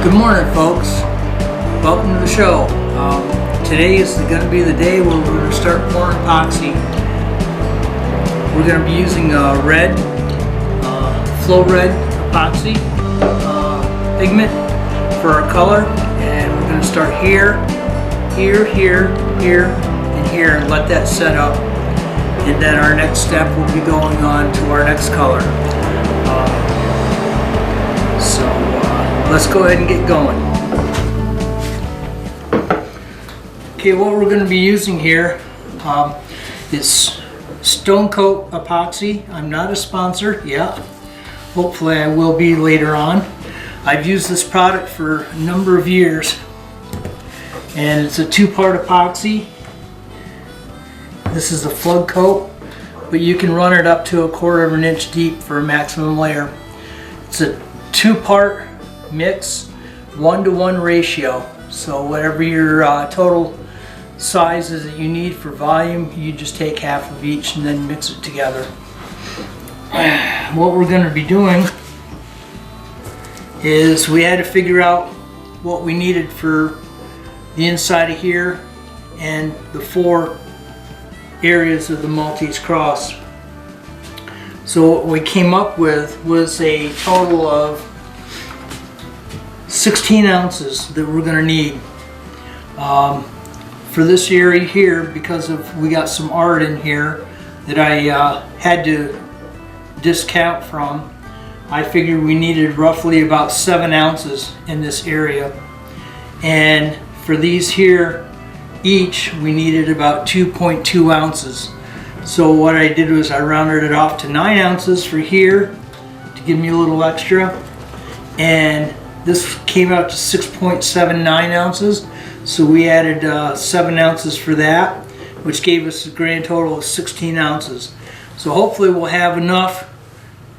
Good morning, folks. Welcome to the show. Today is going to be the day where we're going to start pouring epoxy. We're going to be using red, flow red epoxy pigment for our color, and we're going to start here, and here, and let that set up. And then our next step will be going on to our next color. Let's go ahead and get going. Okay, what we're going to be using here is Stone Coat epoxy. I'm not a sponsor yet. Hopefully I will be later on. I've used this product for a number of years, and it's a two-part epoxy. This is a flood coat, but you can run it up to 1/4 of an inch deep for a maximum layer. It's a two-part mix, 1-to-1 ratio. So whatever your total size is that you need for volume, you just take half of each and then mix it together. What we're going to be doing is we had to figure out what we needed for the inside of here and the 4 areas of the Maltese cross. So what we came up with was a total of 16 ounces that we're going to need for this area here, because we got some art in here that I had to discount from. I figured we needed roughly about 7 ounces in this area, and for these here each we needed about 2.2 ounces. So what I did was I rounded it off to 9 ounces for here to give me a little extra, and this came out to 6.79 ounces. So we added 7 ounces for that, which gave us a grand total of 16 ounces. So hopefully we'll have enough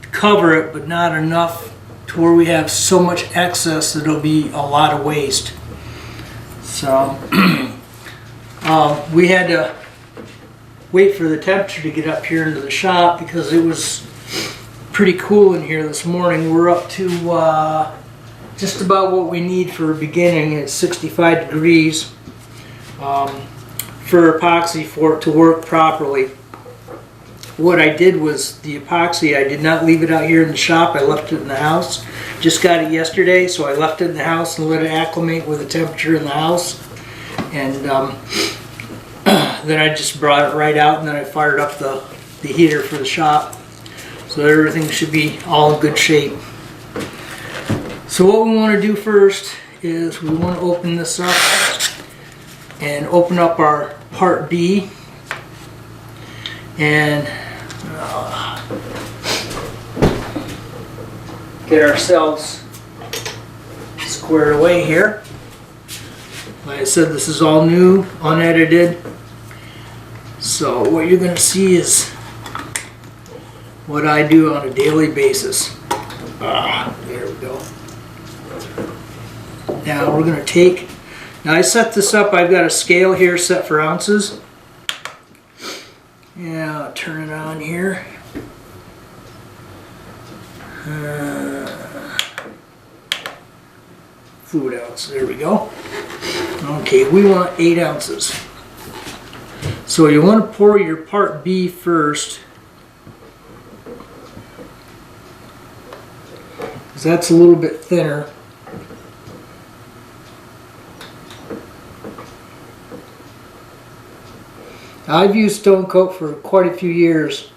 to cover it, but not enough to where we have so much excess that it'll be a lot of waste. So we had to wait for the temperature to get up here into the shop because it was pretty cool in here this morning. We're up to just about what we need for a beginning. It's 65 degrees for epoxy for it to work properly. What I did was the epoxy, I did not leave it out here in the shop. I left it in the house. Just got it yesterday, so I left it in the house and let it acclimate with the temperature in the house. And then I just brought it right out, and then I fired up the heater for the shop. So everything should be all in good shape. So what we want to do first is we want to open this up and open up our part B and get ourselves squared away here. Like I said, this is all new, unedited. So what you're going to see is what I do on a daily basis. There we go. Now we're going to take, now I set this up, I've got a scale here set for ounces. Yeah, I'll turn it on here. Fluid ounce, there we go. Okay, we want 8 ounces. So you want to pour your part B first, because that's a little bit thinner. I've used Stone Coat for quite a few years,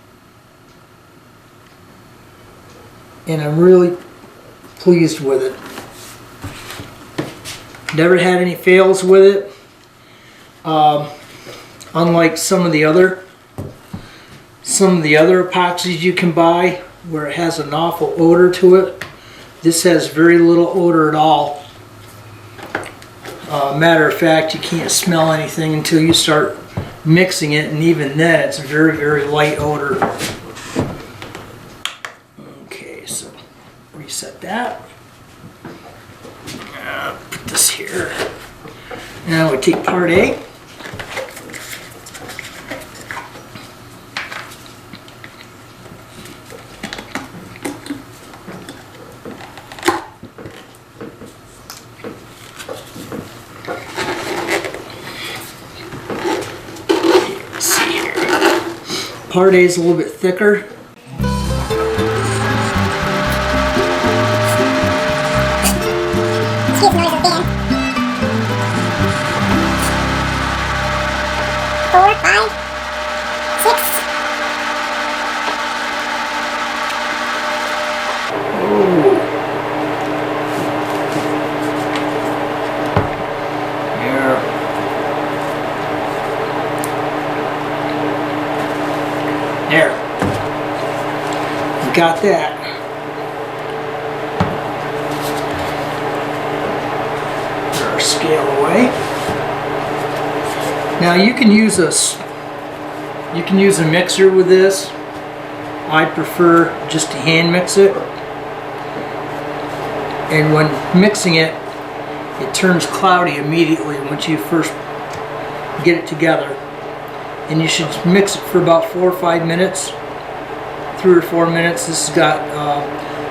and I'm really pleased with it. Never had any fails with it. Unlike some of the other epoxies you can buy where it has an awful odor to it, this has very little odor at all. Matter of fact, you can't smell anything until you start mixing it, and even then it's a very, very light odor. Okay, so reset that. Put this here. Now we take part A. Hard A is a little bit thicker. Excuse noise of being. 4, 5, 6. Ooh. There. There. We got that. Put our scale away. Now you can use a mixer with this. I prefer just to hand mix it. And when mixing it, it turns cloudy immediately once you first get it together. And you should mix it for about 4 or 5 minutes, 3 or 4 minutes. This has got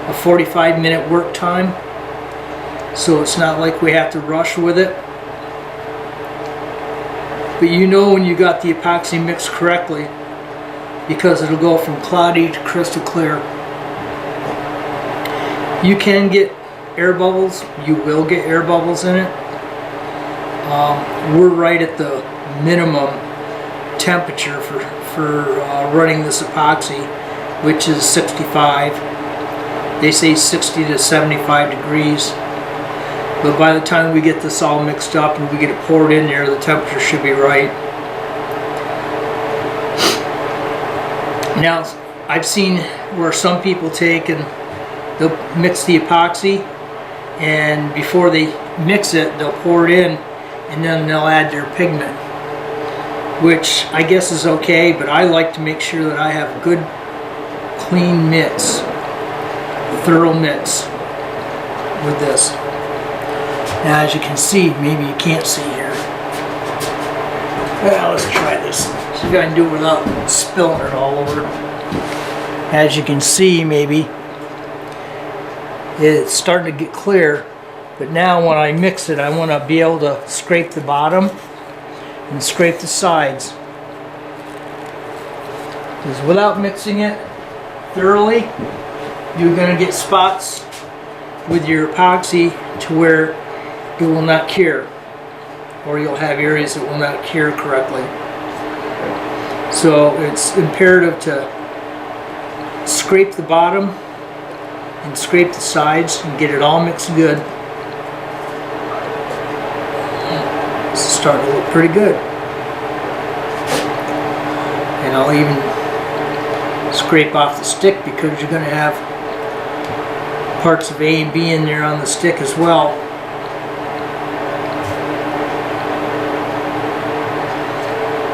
a 45-minute work time, so it's not like we have to rush with it. But you know when you got the epoxy mixed correctly, because it'll go from cloudy to crystal clear. You can get air bubbles. You will get air bubbles in it. We're right at the minimum temperature for running this epoxy, which is 65. They say 60 to 75 degrees. But by the time we get this all mixed up and we get it poured in there, the temperature should be right. Now, I've seen where some people take and they'll mix the epoxy, and before they mix it, they'll pour it in and then they'll add their pigment, which I guess is okay, but I like to make sure that I have good, clean mitts, thorough mitts with this. Now, as you can see, maybe you can't see here. Well, let's try this. See if I can do it without spilling it all over. As you can see, maybe it's starting to get clear, but now when I mix it, I want to be able to scrape the bottom and scrape the sides. Because without mixing it thoroughly, you're going to get spots with your epoxy to where it will not cure, or you'll have areas that will not cure correctly. So it's imperative to scrape the bottom and scrape the sides and get it all mixed good. This is starting to look pretty good. And I'll even scrape off the stick, because you're going to have parts of A and B in there on the stick as well.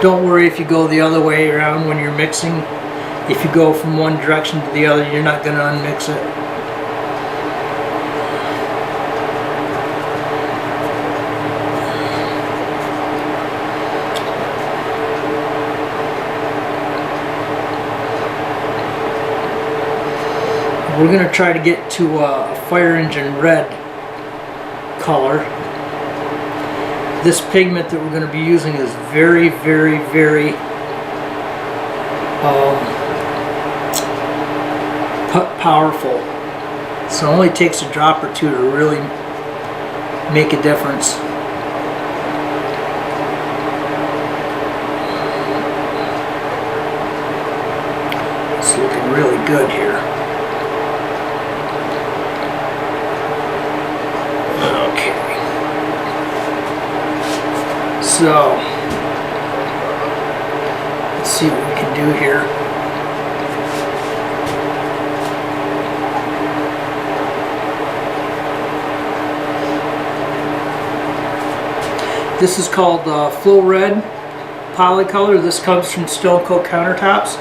Don't worry if you go the other way around when you're mixing. If you go from one direction to the other, you're not going to unmix it. We're going to try to get to a fire engine red color. This pigment that we're going to be using is very, very, very powerful. So it only takes a drop or two to really make a difference. It's looking really good here. So, let's see what we can do here. This is called Flow Red Polycolor. This comes from Stone Coat Countertops.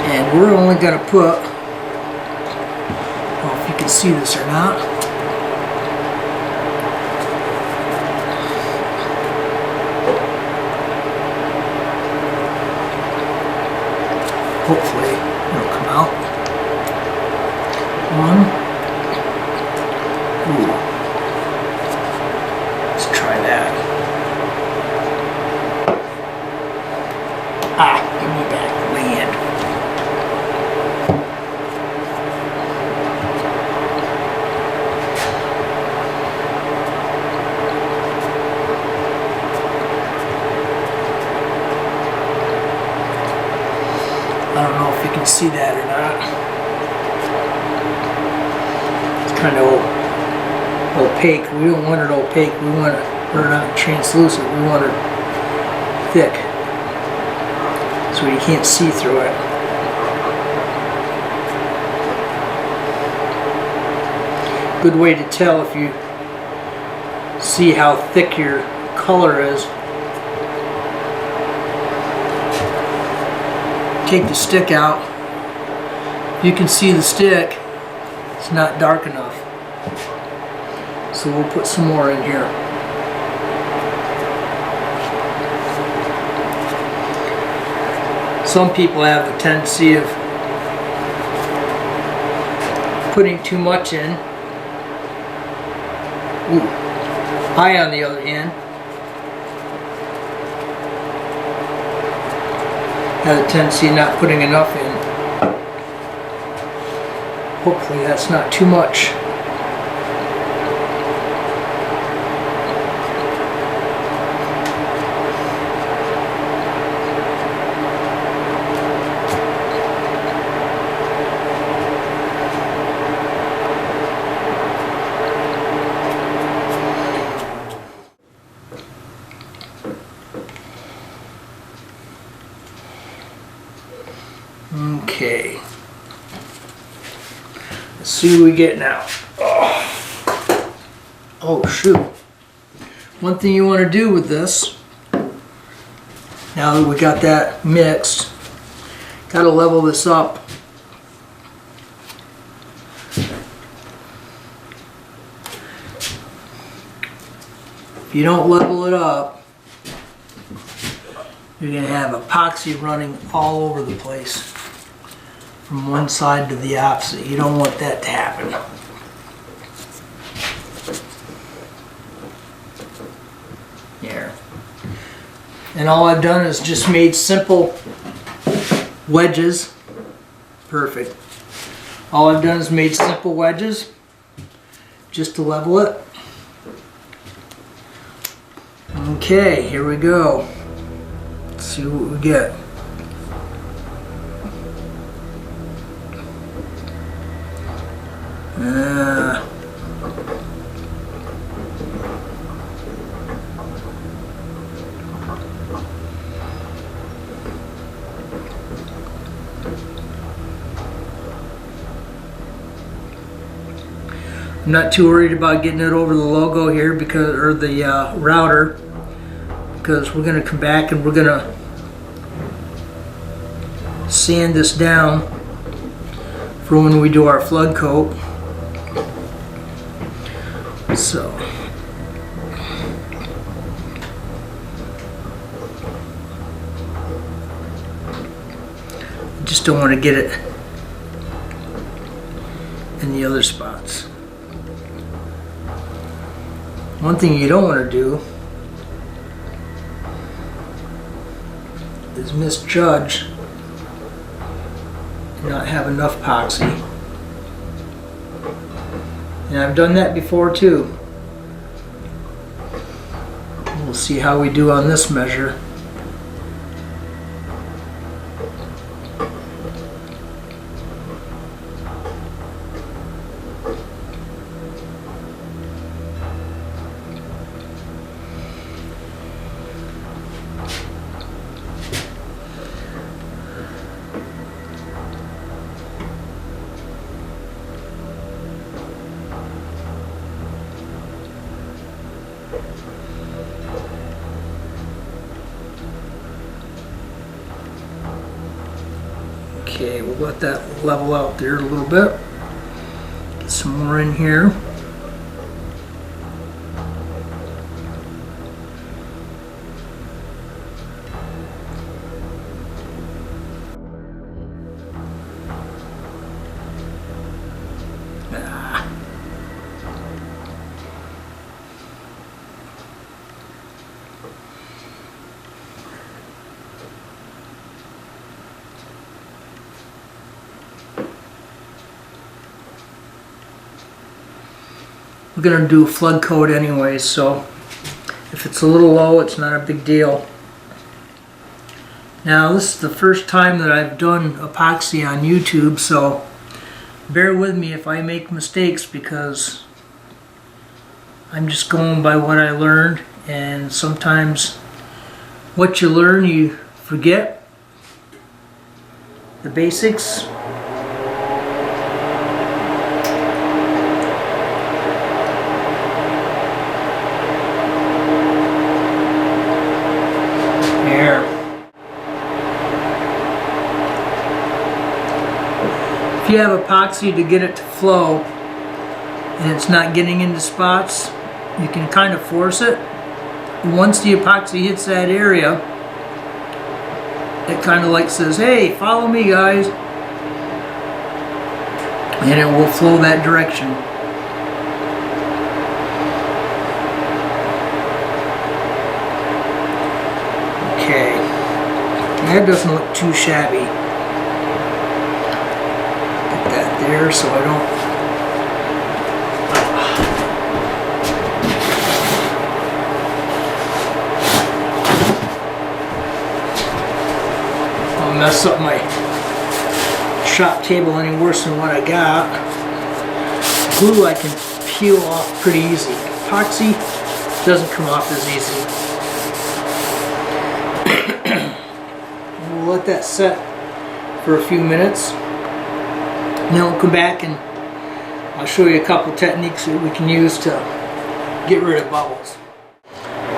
And we're only going to put, I don't know if you can see this or not. Hopefully it'll come out. One. Ooh. Let's try that. back land. I don't know if you can see that or not. It's kind of opaque. We don't want it opaque. We want it, or not translucent. We want it thick, so you can't see through it. Good way to tell if you see how thick your color is. Take the stick out. You can see the stick. It's not dark enough. So we'll put some more in here. Some people have the tendency of putting too much in. Ooh. I, on the other hand, have a tendency of not putting enough in. Hopefully that's not too much. Okay. Let's see what we get now. Oh shoot. One thing you want to do with this, now that we got that mixed, got to level this up. If you don't level it up, you're going to have epoxy running all over the place from one side to the opposite. You don't want that to happen. Here. And all I've done is just made simple wedges. Perfect. All I've done is made simple wedges just to level it. Okay, here we go. Let's see what we get. I'm not too worried about getting it over the logo here because, or the router, because we're going to come back and we're going to sand this down for when we do our flood coat. So just don't want to get it in the other spots. One thing you don't want to do is misjudge and not have enough epoxy. And I've done that before too. We'll see how we do on this measure. Okay, we'll let that level out there a little bit. Get some more in here. we're gonna do a flood coat anyway, so if it's a little low, it's not a big deal. Now, this is the first time that I've done epoxy on YouTube, so bear with me if I make mistakes, because I'm just going by what I learned, and sometimes what you learn you forget the basics. There. If you have epoxy to get it to flow and it's not getting into spots, you can kind of force it. Once the epoxy hits that area, it kind of like says, hey, follow me guys, and it will flow that direction. Okay, that doesn't look too shabby. Put that there so I don't mess up my shop table any worse than what I got. Glue I can peel off pretty easy. Epoxy doesn't come off as easy. We'll let that set for a few minutes. And then we'll come back and I'll show you a couple techniques that we can use to get rid of bubbles.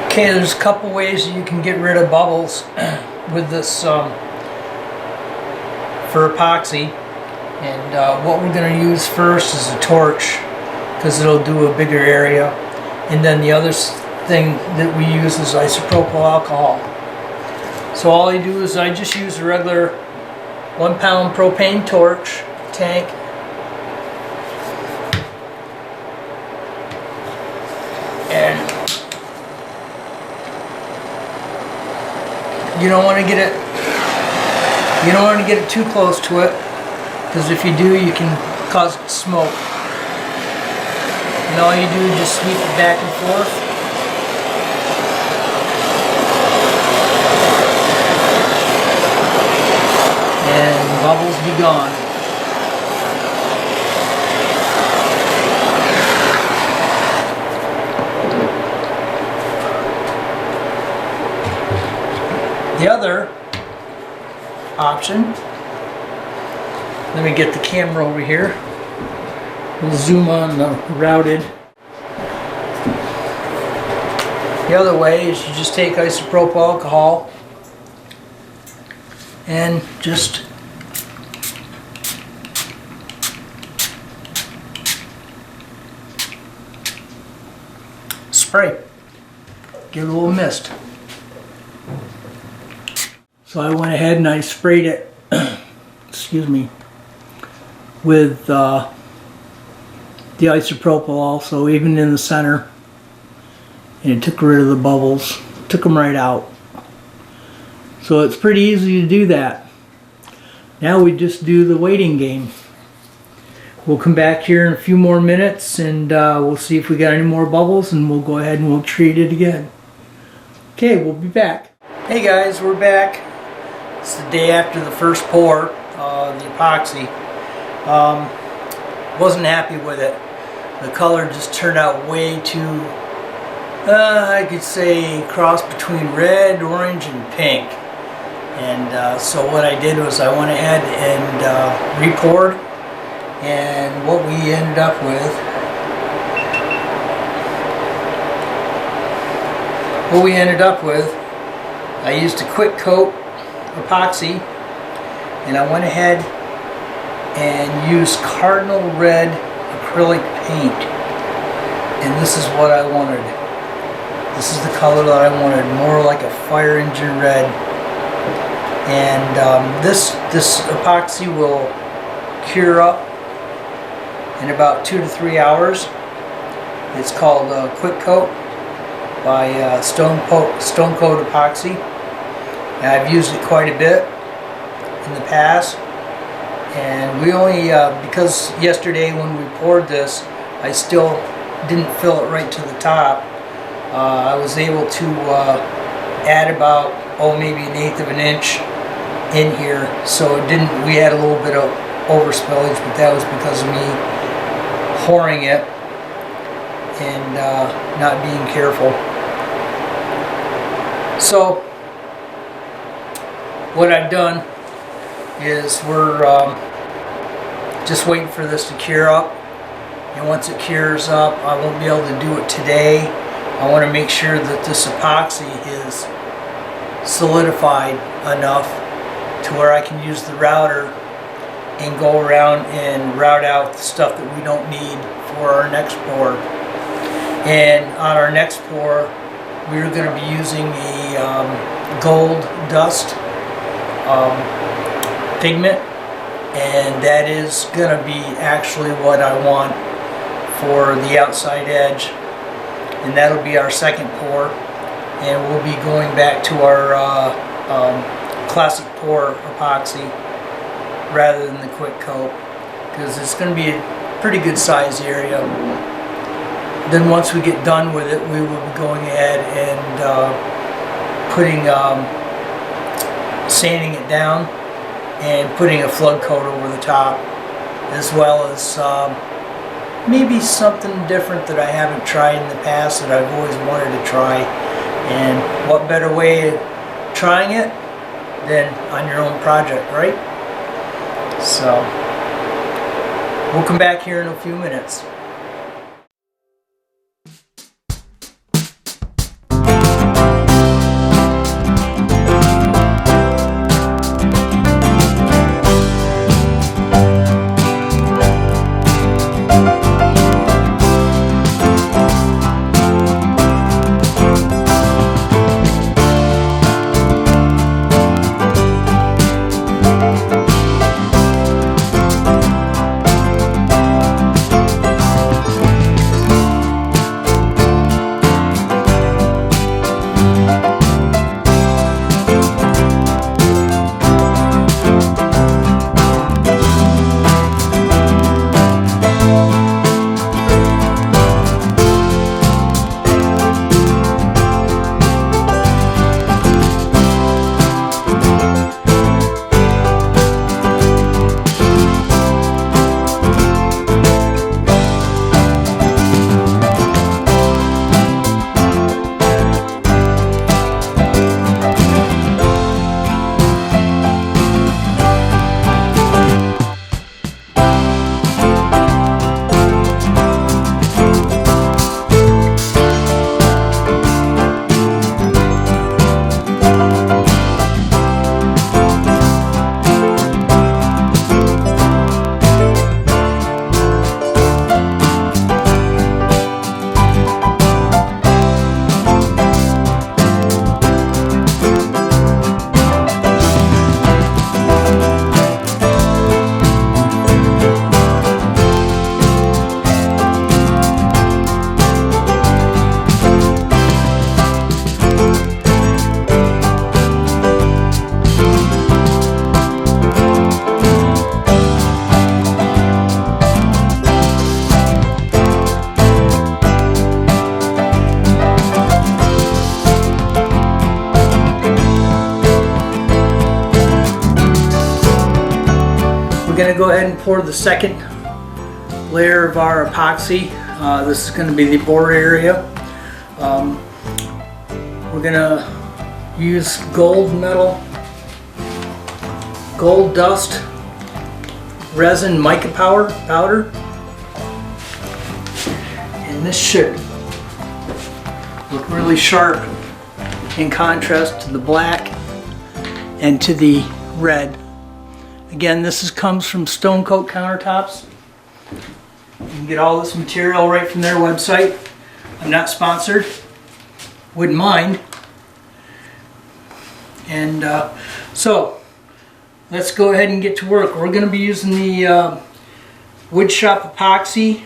Okay, there's a couple ways that you can get rid of bubbles with this for epoxy, and what we're going to use first is a torch, because it'll do a bigger area, and then the other thing that we use is isopropyl alcohol. So all I do is I just use a regular 1 pound propane torch tank, and you don't want to get it too close to it, because if you do, you can cause it to smoke. And all you do is just sweep it back and forth. And bubbles be gone. The other option, let me get the camera over here, we'll zoom on the routed. The other way is you just take isopropyl alcohol and just spray, get a little mist. So I went ahead and I sprayed it, excuse me, with the isopropyl also, even in the center, and it took rid of the bubbles, took them right out. So it's pretty easy to do that. Now we just do the waiting game. We'll come back here in a few more minutes and we'll see if we got any more bubbles, and we'll go ahead and we'll treat it again. Okay, we'll be back. Hey guys, we're back. It's the day after the first pour, the epoxy. Wasn't happy with it. The color just turned out way too, I could say, cross between red, orange, and pink. And so what I did was I went ahead and re-poured, and what we ended up with, I used a quick coat epoxy, and I went ahead and used cardinal red acrylic paint, and this is what I wanted. This is the color that I wanted, more like a fire engine red. And this epoxy will cure up in about 2 to 3 hours. It's called Quick Coat by Stone Coat Epoxy. And I've used it quite a bit in the past, and we only because yesterday when we poured this, I still didn't fill it right to the top. I was able to add about, maybe 1/8 of an inch in here, so it didn't, we had a little bit of overspillage, but that was because of me pouring it and not being careful. So what I've done is we're just waiting for this to cure up, and once it cures up, I won't be able to do it today. I want to make sure that this epoxy is solidified enough to where I can use the router and go around and route out the stuff that we don't need for our next pour. And on our next pour, we're going to be using a gold dust pigment, and that is going to be actually what I want for the outside edge, and that'll be our second pour, and we'll be going back to our classic pour epoxy rather than the quick coat, because it's going to be a pretty good size area. Then once we get done with it, we will be going ahead and sanding it down and putting a flood coat over the top, as well as maybe something different that I haven't tried in the past that I've always wanted to try. And what better way of trying it than on your own project, right? So we'll come back here in a few minutes. We're going to go ahead and pour the second layer of our epoxy. This is going to be the border area. We're going to use gold dust resin mica powder, and this should look really sharp in contrast to the black and to the red. Again, this comes from Stone Coat Countertops. You can get all this material right from their website. I'm not sponsored. Wouldn't mind. And so let's go ahead and get to work. We're going to be using the wood shop epoxy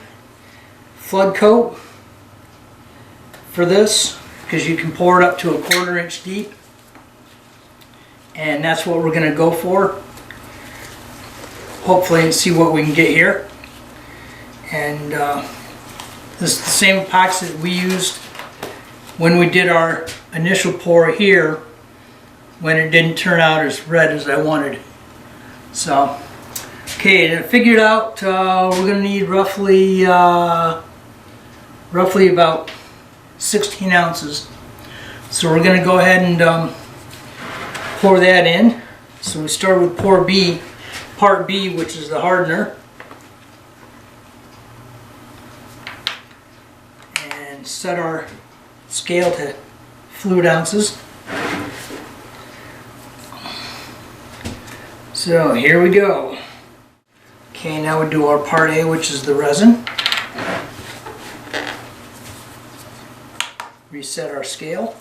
flood coat for this, because you can pour it up to 1/4 inch deep, and that's what we're going to go for. Hopefully, and see what we can get here. And This is the same epoxy that we used when we did our initial pour here, when it didn't turn out as red as I wanted. So, okay, and I figured out we're gonna need roughly about 16 ounces. So we're gonna go ahead and pour that in. So we start with part B, which is the hardener. And set our scale to fluid ounces. So here we go. Okay, now we do our part A, which is the resin. Reset our scale.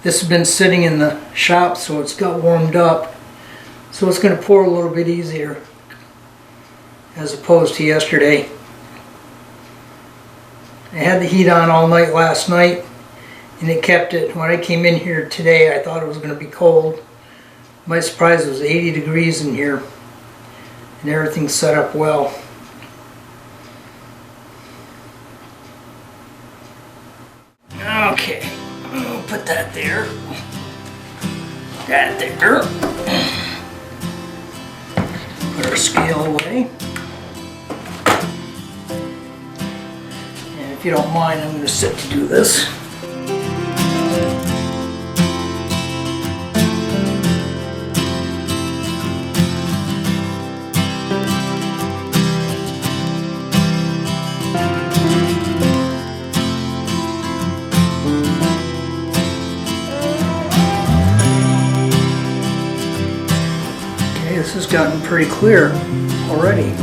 This has been sitting in the shop, so it's got warmed up. So it's going to pour a little bit easier as opposed to yesterday. I had the heat on all night last night, and it kept it. When I came in here today, I thought it was going to be cold. My surprise, it was 80 degrees in here, and everything's set up well. Okay, I'll put that there. Got it there. Put our scale away. And if you don't mind, I'm going to sit to do this. This has gotten pretty clear already.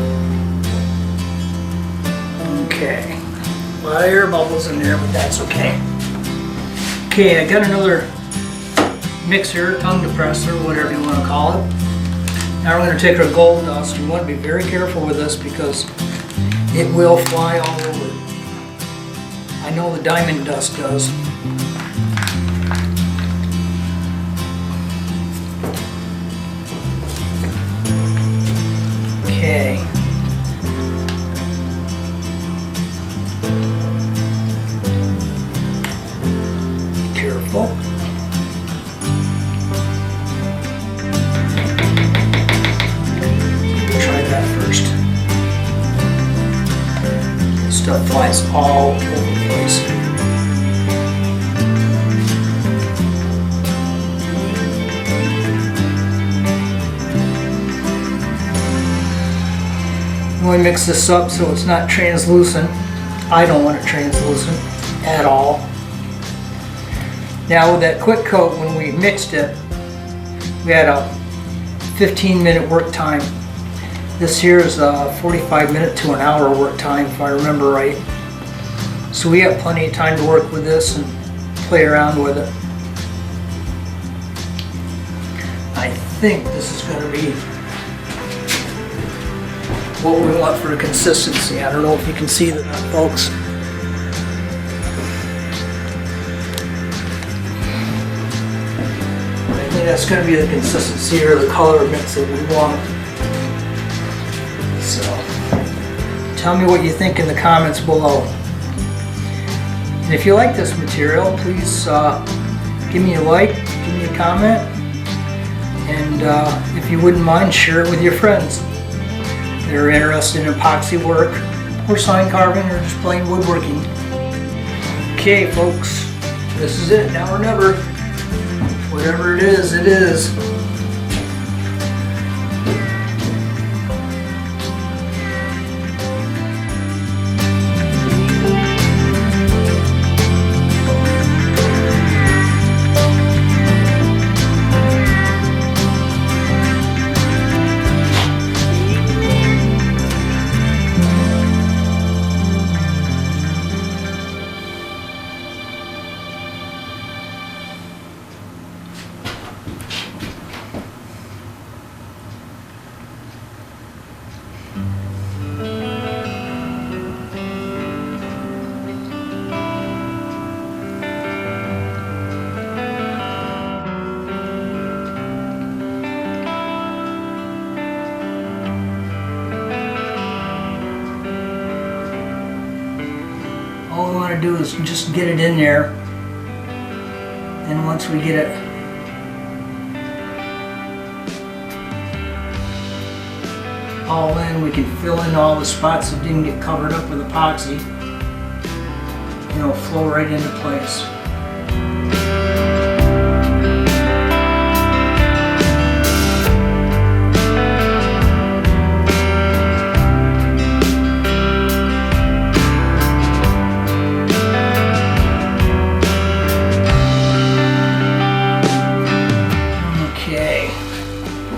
Okay, a lot of air bubbles in there, but that's okay. Okay, I got another mixer, tongue depressor, whatever you want to call it. Now we're going to take our gold dust. We want to be very careful with this because it will fly all over. I know the diamond dust does. Okay. Careful. Try that first. Stuff flies all over the place. We mix this up so it's not translucent. I don't want it translucent at all. Now with that quick coat, when we mixed it, we had a 15-minute work time. This here is a 45-minute to an hour work time, if I remember right. So we have plenty of time to work with this and play around with it. I think this is going to be what we want for the consistency. I don't know if you can see that, folks. I think that's going to be the consistency or the color mix that we want. So, tell me what you think in the comments below. And if you like this material, please give me a like, give me a comment, and if you wouldn't mind, share it with your friends. They're interested in epoxy work, or sign carving, or just plain woodworking. Okay, folks, this is it, now or never. Whatever it is, it is. do is just get it in there. And once we get it all in, we can fill in all the spots that didn't get covered up with epoxy. And it'll flow right into place.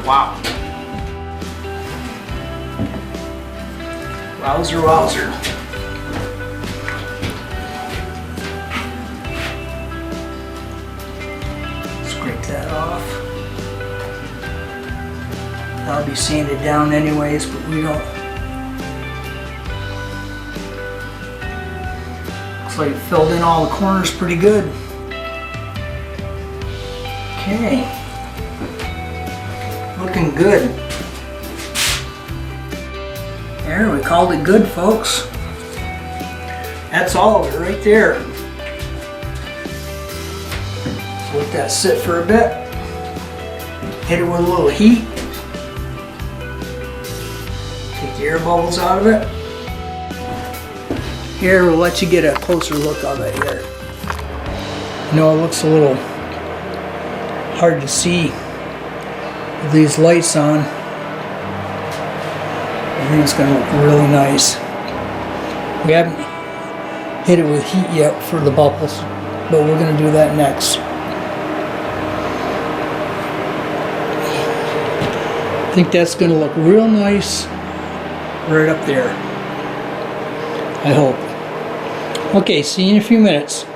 Wow. Wowzer, wowzer. Scrape that off. That'll be sanded down anyways, but we don't. Looks like it filled in all the corners pretty good. Okay. Looking good. There, we called it good, folks. That's all of it right there. So let that sit for a bit. Hit it with a little heat. Take the air bubbles out of it. Here, we'll let you get a closer look of it here. I know it looks a little hard to see with these lights on. I think it's going to look really nice. We haven't hit it with heat yet for the bubbles, but we're going to do that next. I think that's going to look real nice right up there. I hope. Okay, see you in a few minutes.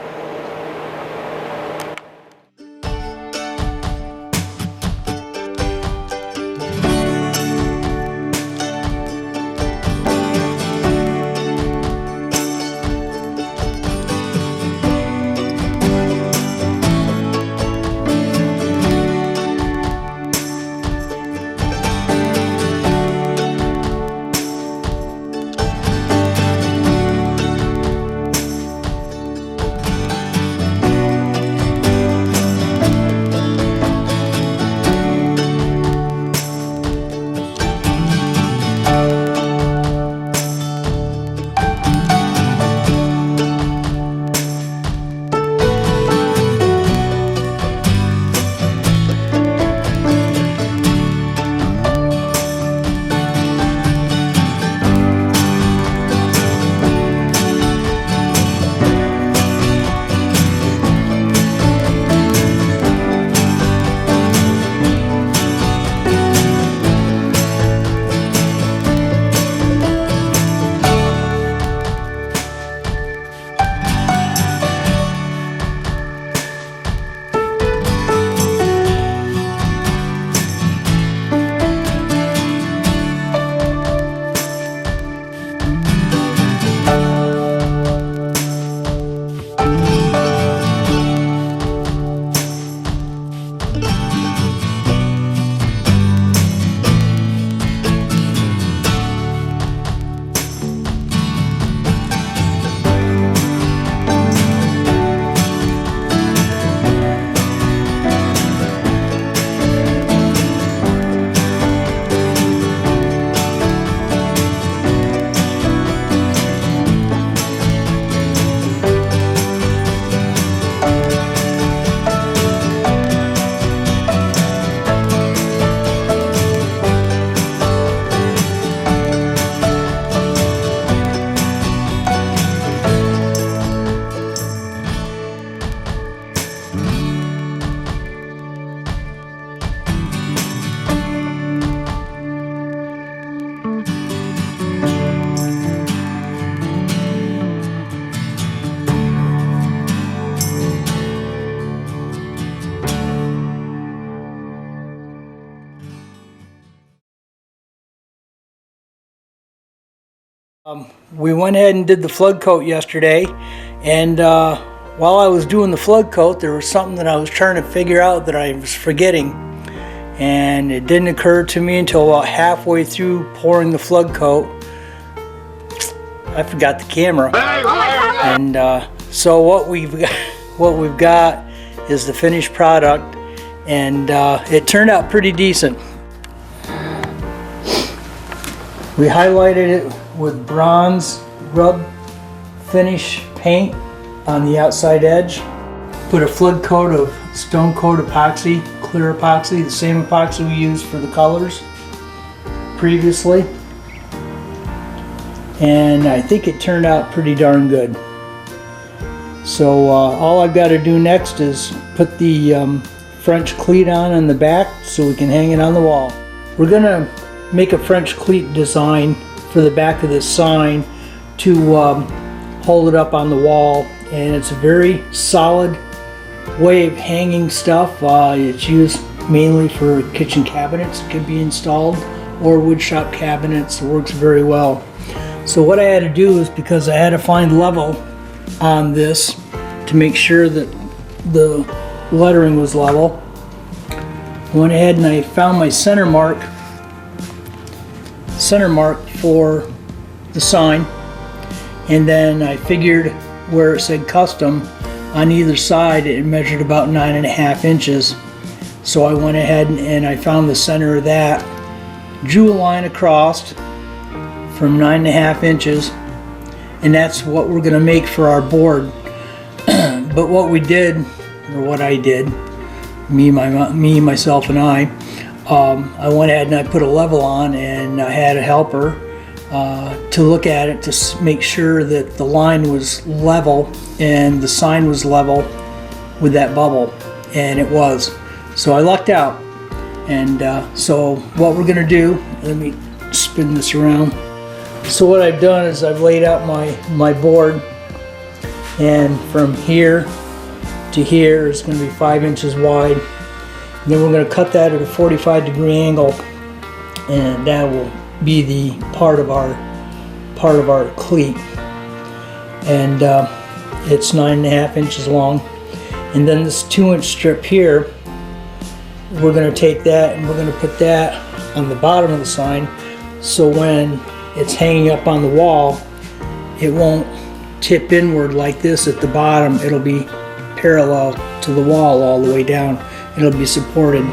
We went ahead and did the flood coat yesterday, and while I was doing the flood coat, there was something that I was trying to figure out that I was forgetting, and it didn't occur to me until about halfway through pouring the flood coat. I forgot the camera, and So what we've got is the finished product, and it turned out pretty decent. We highlighted it with bronze rub finish paint on the outside edge. Put a flood coat of stone coat epoxy, clear epoxy, the same epoxy we used for the colors previously. And I think it turned out pretty darn good. So all I've got to do next is put the French cleat on the back so we can hang it on the wall. We're gonna make a French cleat design for the back of this sign to hold it up on the wall, and it's a very solid way of hanging stuff. It's used mainly for kitchen cabinets. It can be installed, or wood shop cabinets. It works very well. So what I had to do is, because I had to find level on this to make sure that the lettering was level, I went ahead and I found my center mark for the sign, and then I figured where it said custom on either side it measured about 9.5 inches. So I went ahead and I found the center of that, drew a line across from 9.5 inches, and that's what we're gonna make for our board. But what we did, or what I did, myself and I went ahead and I put a level on, and I had a helper to look at it to make sure that the line was level and the sign was level with that bubble, and it was. So I lucked out. And so what we're gonna do, let me spin this around. So what I've done is I've laid out my board, and from here to here is going to be 5 inches wide. And then we're going to cut that at a 45-degree angle, and that will be the part of our cleat. And it's 9.5 inches long. And then this 2-inch strip here, we're going to take that and we're going to put that on the bottom of the sign, so when it's hanging up on the wall, it won't tip inward like this at the bottom. It'll be parallel to the wall all the way down. It'll be supported.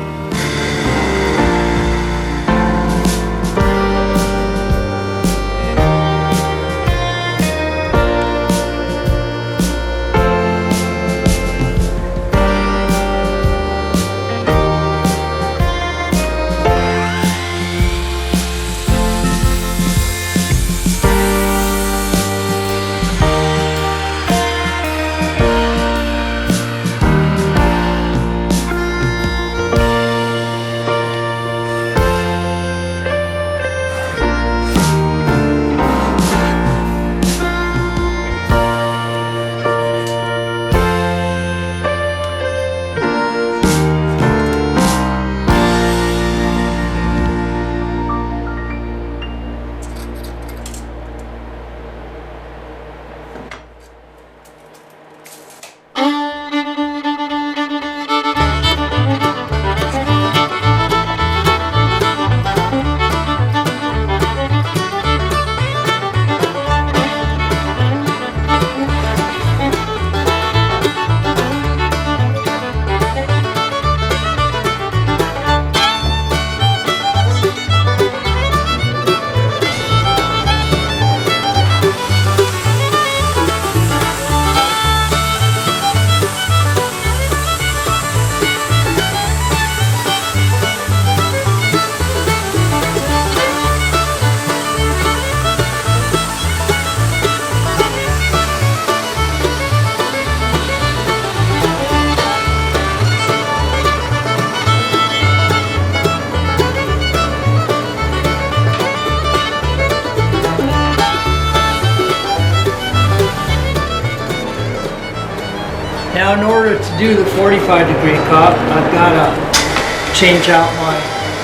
Now in order to do the 45-degree cut, I've got to change out my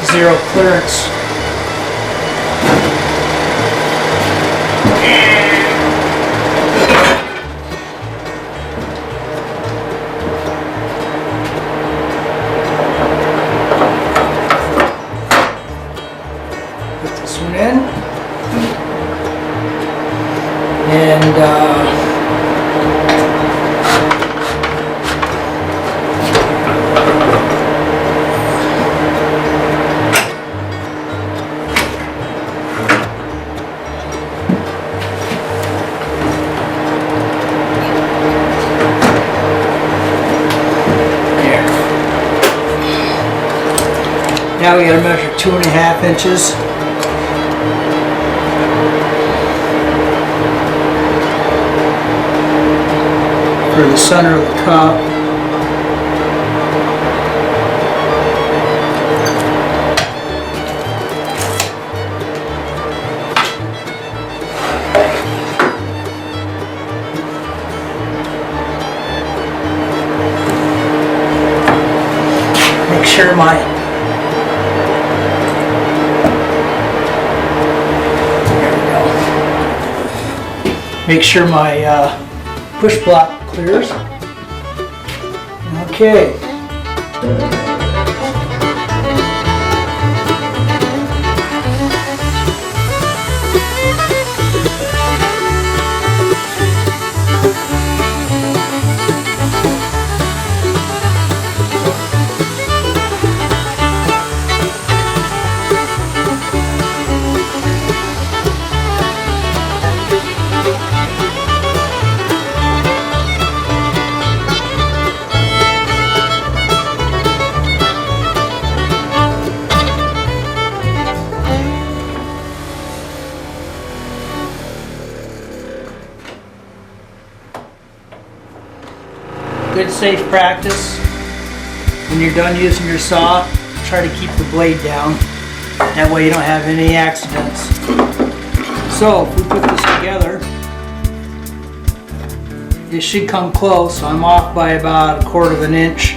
zero clearance. Put this one in. And Now we gotta measure 2.5 inches. For the center of the cup. Make sure Make sure my push block clears. Okay. Good safe practice. When you're done using your saw, try to keep the blade down. That way you don't have any accidents. So if we put this together, it should come close. I'm off by about 1/4 inch.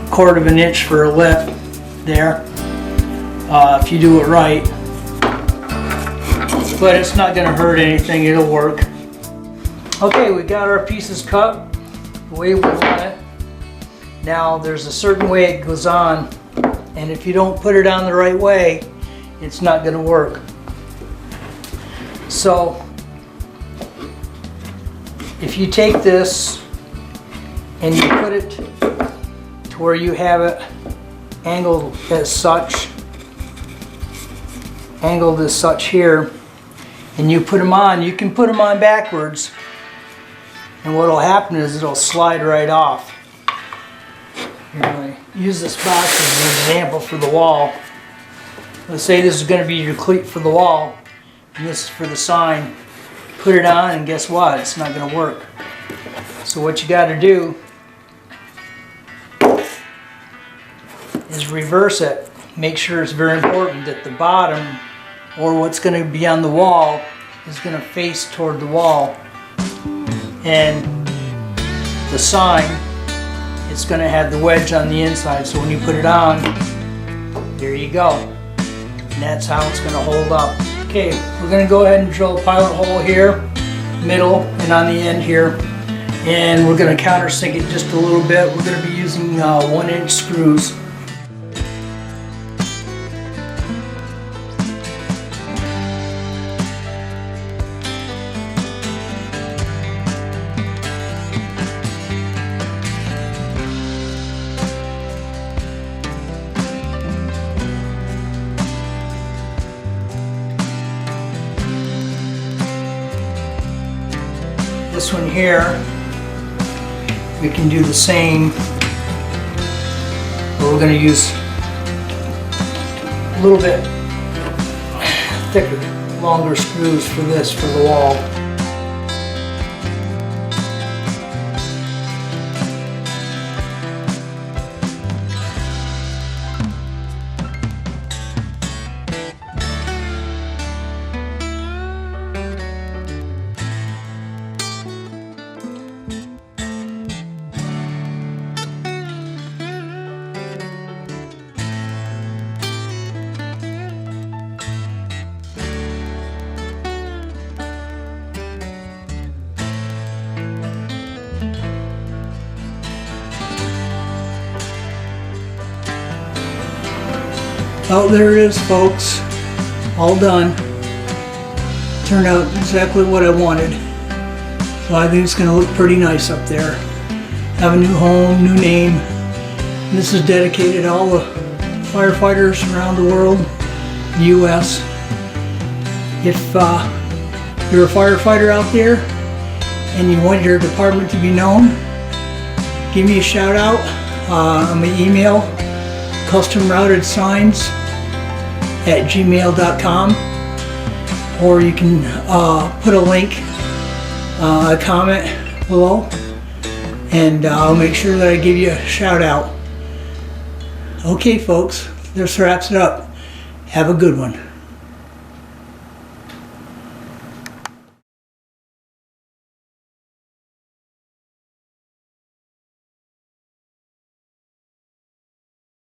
1/4 inch for a lip there. If you do it right. But it's not going to hurt anything, it'll work. Okay, we got our pieces cut the way we want it. Now there's a certain way it goes on, and if you don't put it on the right way, it's not going to work. So if you take this and you put it to where you have it angled as such here, and you put them on, you can put them on backwards, and what will happen is it'll slide right off. You're going to use this box as an example for the wall. Let's say this is going to be your cleat for the wall, and this is for the sign. Put it on, and guess what? It's not going to work. So what you got to do is reverse it. Make sure, it's very important that the bottom, or what's going to be on the wall, is going to face toward the wall. And the sign, it's going to have the wedge on the inside, so when you put it on, there you go. And that's how it's going to hold up. Okay, we're going to go ahead and drill a pilot hole here, middle, and on the end here. And we're going to countersink it just a little bit. We're going to be using 1-inch screws. This one here, we can do the same, but we're going to use a little bit thicker, longer screws for this, for the wall. Oh, there it is, folks. All done. Turned out exactly what I wanted. So I think it's going to look pretty nice up there. Have a new home, new name. And this is dedicated to all the firefighters around the world, the U.S. If you're a firefighter out there and you want your department to be known, give me a shout out on my email, customrouted signs@gmail.com, or you can put a link, a comment below, and I'll make sure that I give you a shout out. Okay folks, this wraps it up. Have a good one.